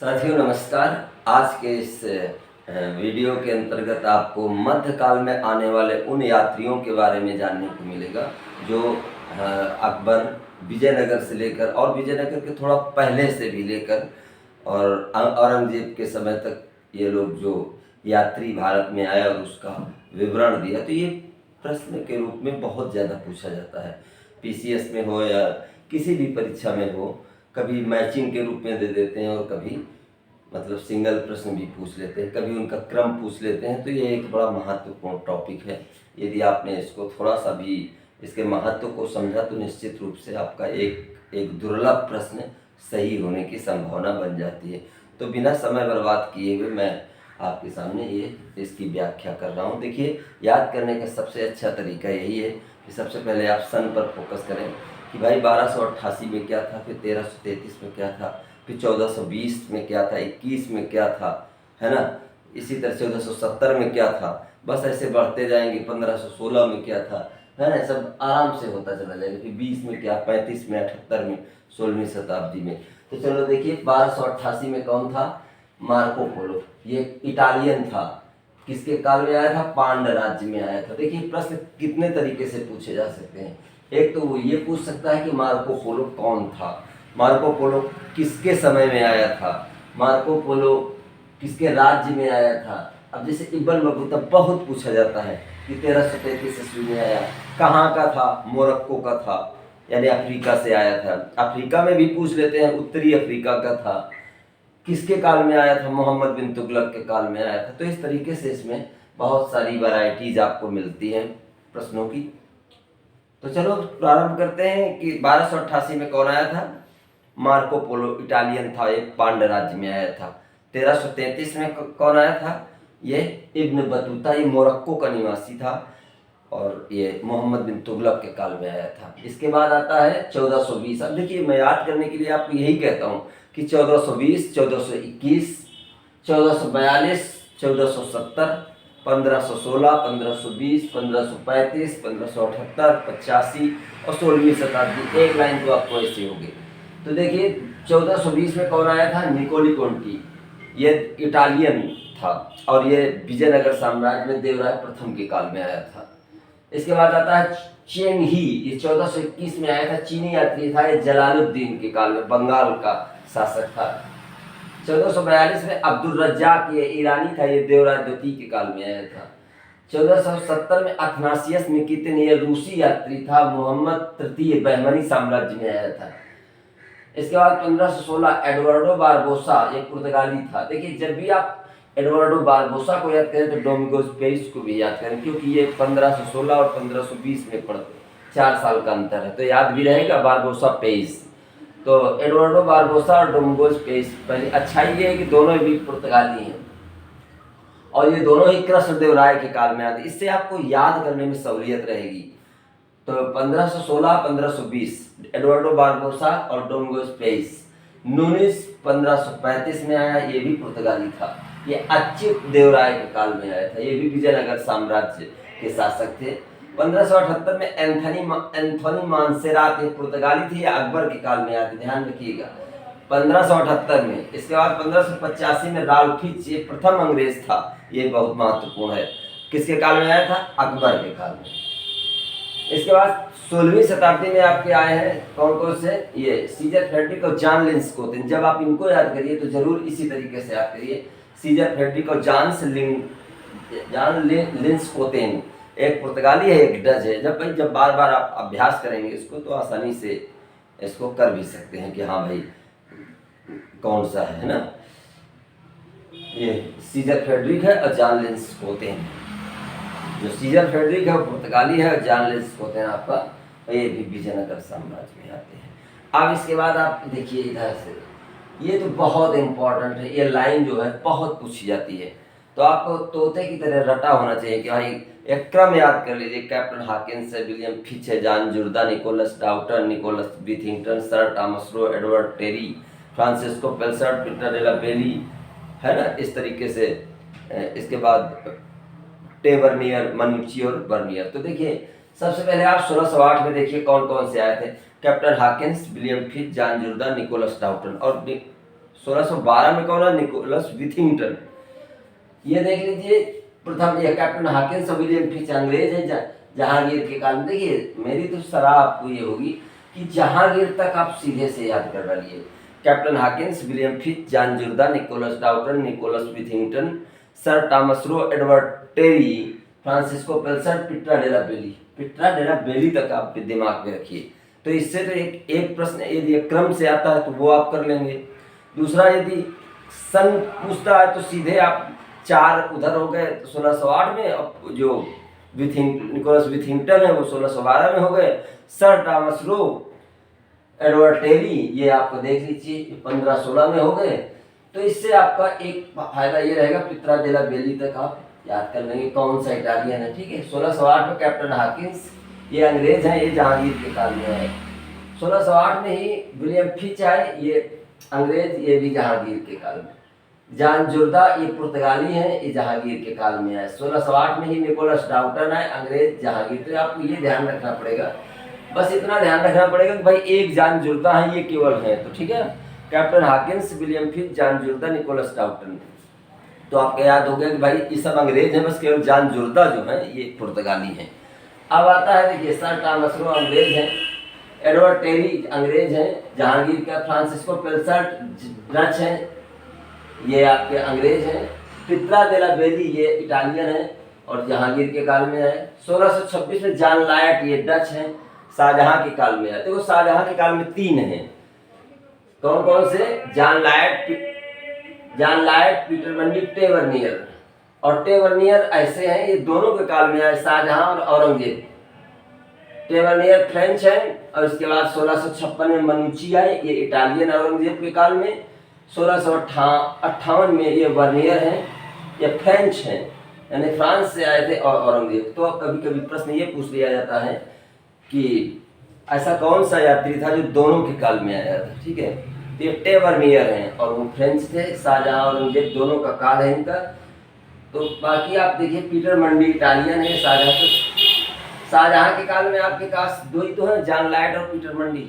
साथियों नमस्कार। आज के इस वीडियो के अंतर्गत आपको मध्यकाल में आने वाले उन यात्रियों के बारे में जानने को मिलेगा जो अकबर, विजयनगर से लेकर और विजयनगर के थोड़ा पहले से भी लेकर और औरंगजेब के समय तक ये लोग जो यात्री भारत में आए और उसका विवरण दिया। तो ये प्रश्न के रूप में बहुत ज़्यादा पूछा जाता है, पीसीएस में हो या किसी भी परीक्षा में हो। कभी मैचिंग के रूप में दे देते हैं और कभी मतलब सिंगल प्रश्न भी पूछ लेते हैं, कभी उनका क्रम पूछ लेते हैं। तो ये एक बड़ा महत्वपूर्ण टॉपिक है। यदि आपने इसको थोड़ा सा भी इसके महत्व को समझा तो निश्चित रूप से आपका एक दुर्लभ प्रश्न सही होने की संभावना बन जाती है। तो बिना समय बर्बाद किए हुए मैं आपके सामने ये इसकी व्याख्या कर रहा हूँ। देखिए, याद करने का सबसे अच्छा तरीका यही है कि सबसे पहले आप सन पर फोकस करें कि भाई 1288 में क्या था, फिर 1333 में क्या था, फिर 1420 में क्या था, 21 में क्या था, है ना। इसी तरह 1470 में क्या था, बस ऐसे बढ़ते जाएंगे। 1516 में क्या था, है ना। सब आराम से होता चला जाएगा। फिर 20 में क्या, 35 में, 78 में, 16वीं शताब्दी में। तो चलो देखिए, 1288 में कौन था? Marco Polo. ये इटालियन था। किसके काल में आया था? पांड राज्य में आया था। देखिए, प्रश्न कितने तरीके से पूछे जा सकते हैं। एक तो वो ये पूछ सकता है कि मार्को पोलो कौन था, मार्को पोलो किसके समय में आया था, मार्को पोलो किसके राज्य में आया था। अब जैसे इब्न बतूता बहुत पूछा जाता है कि 1333 ईस्वी में आया, कहाँ का था? मोरक्को का था, यानी अफ्रीका से आया था। अफ्रीका में भी पूछ लेते हैं, उत्तरी अफ्रीका का था। किसके काल में आया था? मोहम्मद बिन तुगलक के काल में आया था। तो इस तरीके से इसमें बहुत सारी वैरायटीज आपको मिलती हैं प्रश्नों की। तो चलो प्रारंभ करते हैं कि 1288 में कौन आया था? मार्को पोलो, इटालियन था, एक पांड राज्य में आया था। 1333 में कौन आया था? ये इब्न बतूता, ये मोरक्को का निवासी था और ये मोहम्मद बिन तुगलक के काल में आया था। इसके बाद आता है 1420। अब देखिए, मैं याद करने के लिए आपको यही कहता हूँ कि 1420, 1421, 1442, 1470, 1516, 1520, 1535, 1578, 85 और 16वीं शताब्दी। एक लाइन तो आपको ऐसे होगी। तो देखिए, 1420 में कौन आया था? निकोली कोंटी। ये इटालियन था और ये विजयनगर साम्राज्य में देवराय प्रथम के काल में आया था। इसके बाद आता है चेंग ही। ये 1421 में आया था, चीनी यात्री था। ये जलालुद्दीन के काल में, बंगाल का शासक था। 1442 में अब्दुल रज्जाक, ये ईरानी था, ये देवराय द्वितीय के काल में आया था। 1470 में अथनासियस निकितिन, ये रूसी यात्री था, मोहम्मद तृतीय बहमनी साम्राज्य में आया था। इसके बाद 1516 एडवर्डो बारबोसा, एक पुर्तगाली था। देखिए, जब भी आप एडवर्डो बारबोसा को याद करें तो डोमिंगोज पेइस को भी याद करें, क्योंकि ये 1516 और 1520 में पड़ते, 4 साल का अंतर है, तो याद भी रहेगा बारबोसा पेइस। तो एडवर्डो बारबोसा और डोमिंगोज पेइस। पहले अच्छाई ये है कि दोनों भी पुर्तगाली हैं और ये दोनों ही कृष्णदेवराय के काल में आते। इससे आपको याद करने में सहूलियत रहेगी। तो 1516, 1520 एडवर्डो बारबोसा और डोमिंगोज पेइस। नूनिस 1535 में आया, ये भी पुर्तगाली था। ये अच्युत देवराय के काल में आया था, ये भी विजयनगर साम्राज्य के शासक थे। 1578 में एंथोनी मांसेरात, ये पुर्तगाली थी, ये अकबर के काल में आया था, ध्यान रखिएगा, 1578 में। इसके बाद 1585 में राल्फिच, ये प्रथम अंग्रेज था, ये बहुत महत्वपूर्ण है। किसके काल में आया था? अकबर के काल में। इसके बाद 16वीं शताब्दी में आपके आए हैं कौन कौन से? ये सीजर फ्रेडरिक और जॉन लिंस्कोटेन। जब आप इनको याद करिए तो जरूर इसी तरीके से याद करिए, सीजर फ्रेडरिक और जॉन लिंस्कोटेन। एक पुर्तगाली है, एक डच है। जब बार बार आप अभ्यास करेंगे इसको तो आसानी से इसको कर भी सकते हैं कि हाँ भाई कौन सा है ना। ये सीजर फ्रेडरिक है और जॉन लिंस्कोटेन। जो सीजर फ्रेडरिक है वो पुर्तगाली है और जॉन लिंस्कोटेन आपका, ये भी विजयनगर साम्राज्य में आते हैं। अब इसके बाद आप देखिए इधर से, ये तो बहुत इंपॉर्टेंट है, ये लाइन जो है बहुत पूछी जाती है। तो आपको तोते की तरह रटा होना चाहिए कि भाई एक क्रम याद कर लीजिए। कैप्टन हॉकिंस है, विलियम फिच है, John Jourdain, Nicholas Downton, Nicholas Withington, sir Thomas Roe, Edward Terry, Francisco Pelsaert, Peter della Valle, है ना, इस तरीके से। इसके बाद टेबर्नियर, मनुची और बर्नियर। तो देखिए, सबसे पहले आप 1608 में देखिए कौन कौन से आए थे। Captain Hawkins, William Finch, John Jourdain, Nicholas Downton और 1612 में कौन है? Nicholas Withington. ये देख लीजिए प्रथम ये कैप्टन हॉकिंस और विलियम फिच अंग्रेज है जहांगीर के काल में। देखिए मेरी तो सलाह आपको ये होगी कि जहांगीर तक आप सीधे से याद कर डालिए। Captain Hawkins, William Finch, John Jourdain, Nicholas Downton, Nicholas Withington, sir Thomas Roe, Edward Terry, Francisco Pelsaert, Pietro della Valle तक आप दिमाग में रखिए। तो इससे तो एक प्रश्न यदि क्रम से आता है तो वो आप कर लेंगे। दूसरा यदि सन पूछता है तो सीधे आप 4 उधर हो गए 1608 में, अब जो निकोलस विथिंगटन है वो 1612 में हो गए, sir Thomas Roe, Edward Terry ये आपको देख लीजिए 1516 में हो गए। तो इससे आपका एक फायदा ये रहेगा पित्रा डेला बेली तक आप याद कर लेंगे कौन सा इटालियन है। ठीक है, 1608 में कैप्टन हॉकिंस ये अंग्रेज हैं, ये जहांगीर के काल में है। 1608 में ही विलियम फिच आए, ये अंग्रेज, ये भी जहांगीर के काल में। जॉन जुर्दा ये पुर्तगाली हैं, ये जहांगीर के काल में आए। 1608 में ही निकोलस डाउटन आए, अंग्रेज, जहांगीर। तो आपको ये ध्यान रखना पड़ेगा, बस इतना ध्यान रखना पड़ेगा कि भाई एक जॉन जुर्दा है, ये केवल है। तो ठीक है, captain Hawkins, William Finch, John Jourdain, Nicholas Downton. तो आपको याद हो गया कि भाई ये सब अंग्रेज हैं, बस केवल जॉन जुर्दा जो है ये पुर्तगाली हैं। अब आता है देखिए सर टॉमस रो अंग्रेज हैं, एडवर्ड टेरी अंग्रेज हैं, जहांगीर का, फ्रांसिस्को पेल्सर डच हैं, ये आपके अंग्रेज हैं, पित्रा डेला बेली ये इटालियन है और जहांगीर के काल में है। 1626 में जॉन लायट ये डच हैं, शाहजहां के काल में है। देखो शाहजहां के काल में 3 हैं, कौन कौन से? जॉन लायट, पीटर मंडी, टेवर्नियर। और टेवर्नियर ऐसे हैं, ये दोनों के काल में आए, शाहजहां और औरंगजेब। टेवर्नियर फ्रेंच है और इसके बाद 1656 में मनुची आए, ये इटालियन औरंगजेब के काल में। 1658 में ये वर्नियर हैं, ये फ्रेंच हैं, यानी फ्रांस से आए थे औरंगजेब। तो कभी कभी प्रश्न ये पूछ लिया जाता है कि ऐसा कौन सा यात्री था जो दोनों के काल में आया था। ठीक है, तो ये टेवर्नियर हैं और वो फ्रेंच थे, शाहजहां औरंगजेब दोनों का काल है इनका। तो बाकी आप देखिए पीटर मंडी इटालियन है, शाहजहां के काल में आपके पास 2 ही तो हैं, जॉन लायट और पीटर मंडी।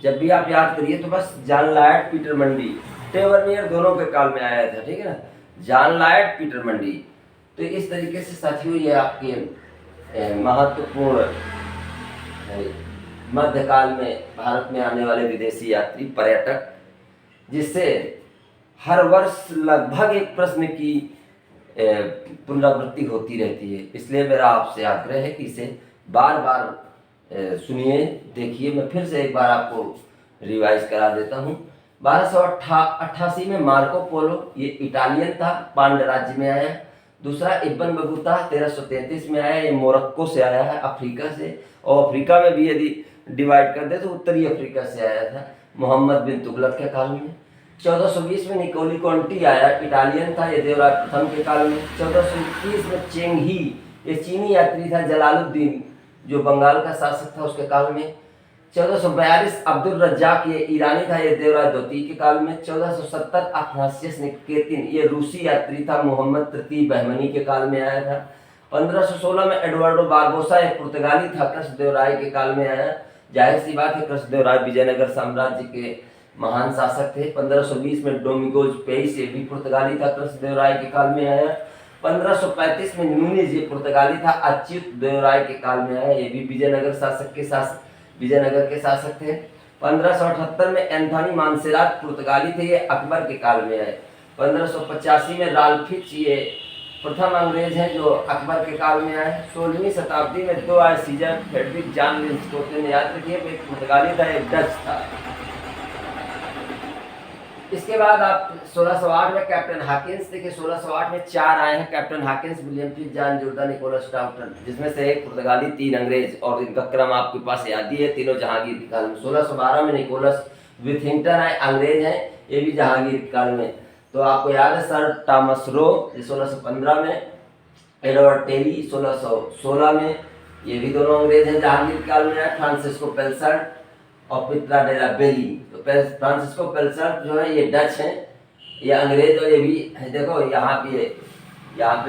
जब भी आप याद करिए तो बस जॉन लायट, पीटर मंडी। टेवर्नियर दोनों के काल में आया था, ठीक है ना, जॉन लायट, पीटर मंडी। तो इस तरीके से साथियों ये आपके महत्वपूर्ण मध्यकाल में भारत में आने वाले विदेशी यात्री पर्यटक, जिससे हर वर्ष लगभग एक प्रश्न की पुनरावृत्ति होती रहती है। इसलिए मेरा आपसे आग्रह है कि इसे बार बार सुनिए, देखिए। मैं फिर से एक बार आपको रिवाइज करा देता हूँ। 1288 में मार्को पोलो ये इटालियन था, पांड्य राज्य में आया। दूसरा इब्न बतूता 1333 में आया, ये मोरक्को से आया है, अफ्रीका से। और अफ्रीका में भी यदि डिवाइड कर दे तो उत्तरी अफ्रीका से आया था, मोहम्मद बिन तुगलक के काल में। 1420 में निकोली कॉन्टी आया, इटालियन था, ये देवराज प्रथम के काल में। 1421 में चेंग ही ये चीनी यात्री था, जलालुद्दीन जो बंगाल का शासक था उसके काल में। 1442 अब्दुल रज्जाक ये ईरानी था, ये देवराज द्वितीय के काल में। 1470 अथनासियस निकेतिन ये रूसी यात्री था, मोहम्मद तृतीय बहमनी के काल में आया था। 1516 में एडवर्डो बारबोसा ये पुर्तगाली था, कृष्णदेवराय के काल में आया। जाहिर सी बात है कृष्णदेवराय विजयनगर साम्राज्य के महान शासक थे। 1520 में डोमिगोज पेइस ये भी पुर्तगाली था, कृष्णदेवराय के काल में आया। 1535 में न्यूनीज ये पुर्तगाली था, अच्युत देवराय के काल में आया, ये भी विजयनगर के शासक थे। 1578 में एंथोनी मानसेरात पुर्तगाली थे, ये अकबर के काल में आए। 1585 में राल्फिच ये प्रथम अंग्रेज हैं जो अकबर के काल में आए। 16वीं शताब्दी में 2 आए, सीजर फ्रेडरिक जॉन लिंस्टोटन, याद रखिए एक पुर्तगाली था, एक डच था। इसके बाद आप 1608 में कैप्टन हॉकिंस, देखिए 1608 में 4 आए हैं, captain Hawkins, William Finch, John Jourdain, Nicholas Downton, जिसमें से एक पुर्तगाली, 3 अंग्रेज, और इनका क्रम आपके पास याद ही है, तीनों जहांगीर के काल में। 1612 में निकोलस विथिंगटन आए, अंग्रेज हैं, ये भी जहांगीर के काल में। तो आपको याद है सर टॉमस रो 1615 में, एडवर्ड टेरी 1616 में, ये भी दोनों अंग्रेज हैं, जहांगीर के काल में आए। फ्रांसिस्को पेल्सर और पित्रा डेला बेली। तो फ्रांसिस्को पेल्सर जो है ये डच हैं, ये अंग्रेज, और ये भी है, देखो यहाँ पे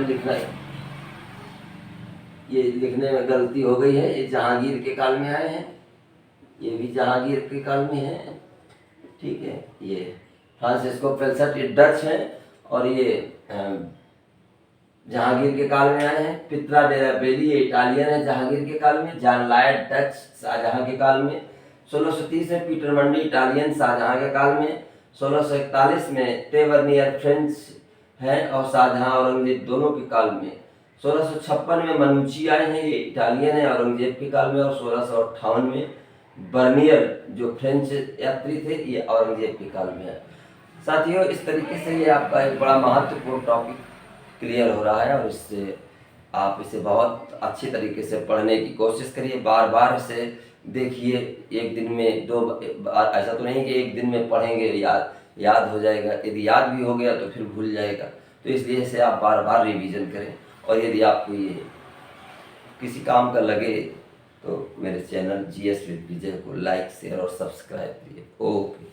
लिखना है, ये लिखने में गलती हो गई है, ये जहांगीर के काल में आए हैं, ये भी जहांगीर के काल में है, ठीक है। ये फ्रांसिस्को फेल्सट ये डच हैं और ये जहांगीर के काल में आए हैं। पित्रा डेरा बेली ये इटालियन है जहांगीर के काल में। जॉन लायड डच शाहजहां के काल में। 1630 में पीटर मंडी इटालियन शाहजहां के काल में। 1641 में टेवर्नियर फ्रेंच हैं और शाहजहां औरंगजेब दोनों के काल में। 1656 में मनुची आए हैं, ये इटालियन है औरंगजेब के काल में। और 1658 में बर्नियर जो फ्रेंच यात्री थे ये औरंगजेब के काल में है। साथियों, इस तरीके से ये आपका एक बड़ा महत्वपूर्ण टॉपिक क्लियर हो रहा है और इससे आप इसे बहुत अच्छी तरीके से पढ़ने की कोशिश करिए। बार बार इसे देखिए, एक दिन में 2 बार, ऐसा तो नहीं कि एक दिन में पढ़ेंगे याद हो जाएगा। यदि याद भी हो गया तो फिर भूल जाएगा, तो इसलिए इसे आप बार बार रिवीजन करें। और यदि आपको ये किसी काम का लगे तो मेरे चैनल GS विद विजय को लाइक, शेयर और सब्सक्राइब करिए। ओके।